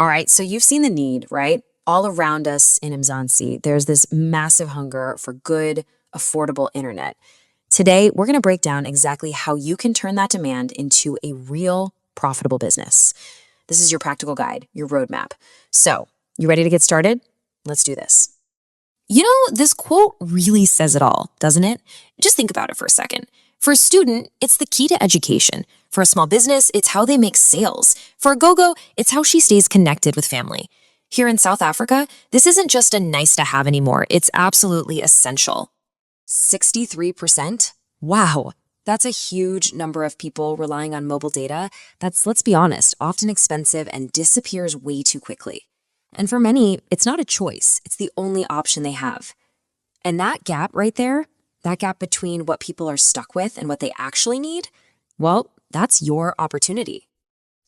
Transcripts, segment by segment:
All right, so you've seen the need, right? All around us in Mzansi, there's this massive hunger for good, affordable internet. Today, we're going to break down exactly how you can turn that demand into a real, profitable business. This is your practical guide, your roadmap. So, you ready to get started? Let's do this. You know, this quote really says it all, doesn't it? Just think about it for a second. For a student, it's the key to education. For a small business, it's how they make sales. For a go-go, it's how she stays connected with family. Here in South Africa, this isn't just a nice to have anymore. It's absolutely essential. 63%? Wow, that's a huge number of people relying on mobile data that's, let's be honest, often expensive and disappears way too quickly. And for many, it's not a choice. It's the only option they have. And that gap right there, that gap between what people are stuck with and what they actually need, well, that's your opportunity.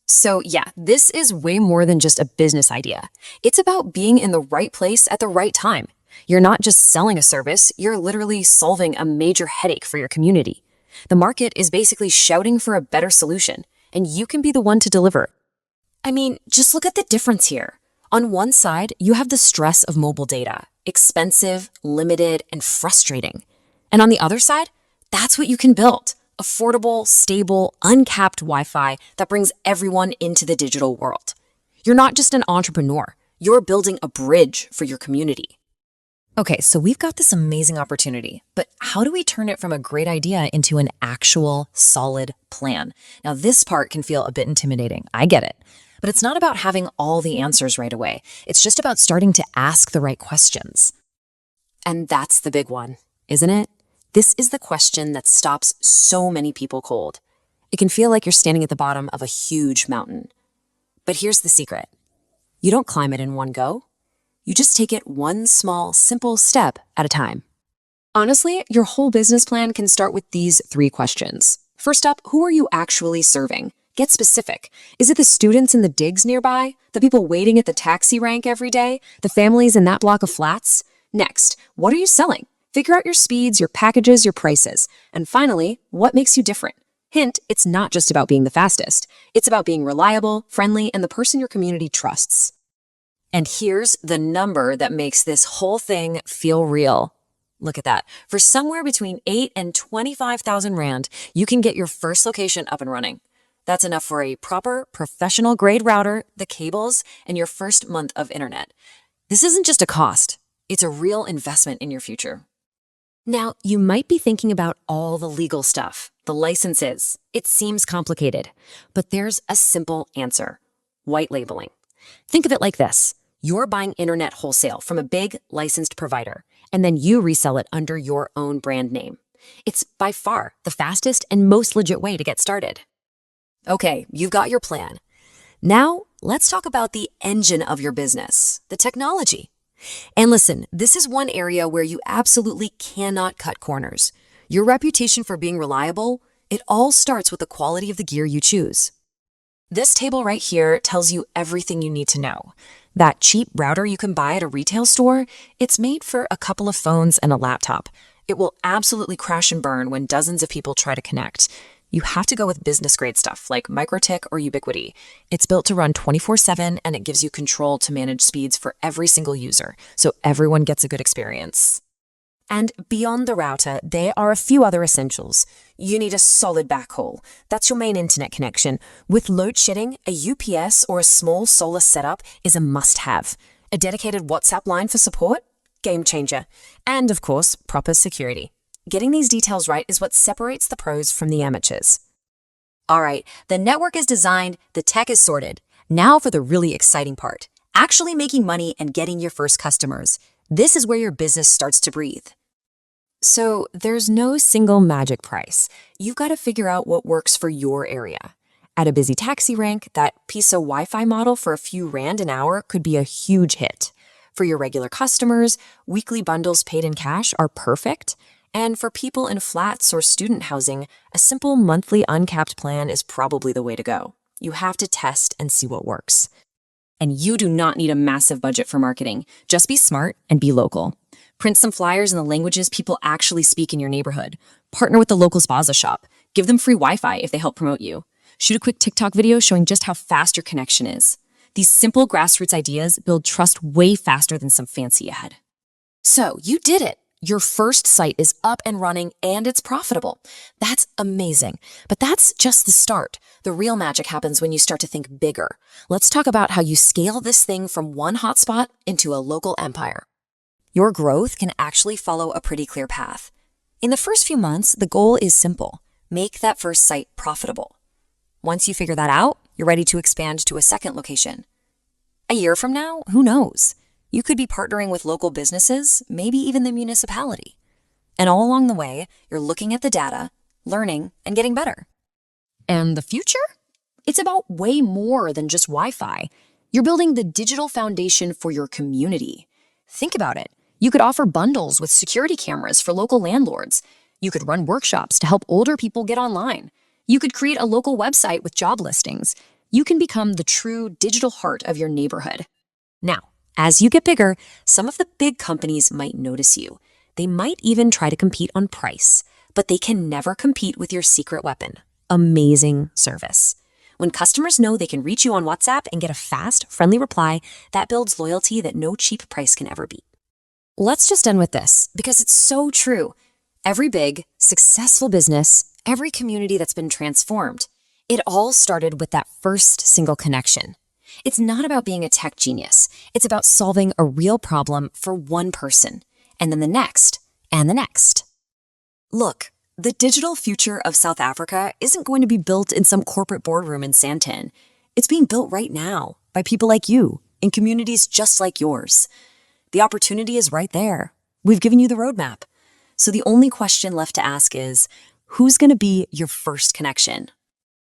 So yeah, this is way more than just a business idea. It's about being in the right place at the right time. You're not just selling a service, you're literally solving a major headache for your community. The market is basically shouting for a better solution, and you can be the one to deliver. I mean, just look at the difference here. On one side, you have the stress of mobile data, expensive, limited, and frustrating. And on the other side, that's what you can build. Affordable, stable, uncapped Wi-Fi that brings everyone into the digital world. You're not just an entrepreneur, you're building a bridge for your community. Okay, so we've got this amazing opportunity, but how do we turn it from a great idea into an actual solid plan? Now, this part can feel a bit intimidating. I get it. But it's not about having all the answers right away. It's just about starting to ask the right questions. And that's the big one, isn't it? This is the question that stops so many people cold. It can feel like you're standing at the bottom of a huge mountain. But here's the secret. You don't climb it in one go. You just take it one small, simple step at a time. Honestly, your whole business plan can start with these 3 questions. First up, who are you actually serving? Get specific. Is it the students in the digs nearby? The people waiting at the taxi rank every day? The families in that block of flats? Next, what are you selling? Figure out your speeds, your packages, your prices. And finally, what makes you different? Hint, it's not just about being the fastest. It's about being reliable, friendly, and the person your community trusts. And here's the number that makes this whole thing feel real. Look at that. For somewhere between 8 and 25,000 Rand, you can get your first location up and running. That's enough for a proper, professional-grade router, the cables, and your first month of internet. This isn't just a cost. It's a real investment in your future. Now, you might be thinking about all the legal stuff, the licenses. It seems complicated, but there's a simple answer. White labeling. Think of it like this. You're buying internet wholesale from a big licensed provider, and then you resell it under your own brand name. It's by far the fastest and most legit way to get started. Okay, you've got your plan. Now, let's talk about the engine of your business, the technology. And listen, this is one area where you absolutely cannot cut corners. Your reputation for being reliable, it all starts with the quality of the gear you choose. This table right here tells you everything you need to know. That cheap router you can buy at a retail store, it's made for a couple of phones and a laptop. It will absolutely crash and burn when dozens of people try to connect. You have to go with business-grade stuff like MikroTik or Ubiquiti. It's built to run 24/7 and it gives you control to manage speeds for every single user, so everyone gets a good experience. And beyond the router, there are a few other essentials. You need a solid backhaul. That's your main internet connection. With load shedding, a UPS or a small solar setup is a must-have. A dedicated WhatsApp line for support? Game changer. And of course, proper security. Getting these details right is what separates the pros from the amateurs. All right, the network is designed, the tech is sorted. Now for the really exciting part, actually making money and getting your first customers. This is where your business starts to breathe. So there's no single magic price. You've got to figure out what works for your area. At a busy taxi rank, that piece of Wi-Fi model for a few Rand an hour could be a huge hit. For your regular customers, weekly bundles paid in cash are perfect. And for people in flats or student housing, a simple monthly uncapped plan is probably the way to go. You have to test and see what works. And you do not need a massive budget for marketing. Just be smart and be local. Print some flyers in the languages people actually speak in your neighborhood. Partner with the local spaza shop. Give them free Wi-Fi if they help promote you. Shoot a quick TikTok video showing just how fast your connection is. These simple grassroots ideas build trust way faster than some fancy ad. So you did it. Your first site is up and running and it's profitable. That's amazing. But that's just the start. The real magic happens when you start to think bigger. Let's talk about how you scale this thing from one hotspot into a local empire. Your growth can actually follow a pretty clear path. In the first few months, the goal is simple. Make that first site profitable. Once you figure that out, you're ready to expand to a second location. A year from now, who knows? You could be partnering with local businesses, maybe even the municipality. And all along the way, you're looking at the data, learning, and getting better. And the future? It's about way more than just Wi-Fi. You're building the digital foundation for your community. Think about it. You could offer bundles with security cameras for local landlords. You could run workshops to help older people get online. You could create a local website with job listings. You can become the true digital heart of your neighborhood. Now, as you get bigger, some of the big companies might notice you. They might even try to compete on price, but they can never compete with your secret weapon, amazing service. When customers know they can reach you on WhatsApp and get a fast, friendly reply, that builds loyalty that no cheap price can ever beat. Let's just end with this, because it's so true. Every big, successful business, every community that's been transformed, it all started with that first single connection. It's not about being a tech genius. It's about solving a real problem for one person, and then the next, and the next. Look, the digital future of South Africa isn't going to be built in some corporate boardroom in Sandton. It's being built right now by people like you, in communities just like yours. The opportunity is right there. We've given you the roadmap. So the only question left to ask is, who's going to be your first connection?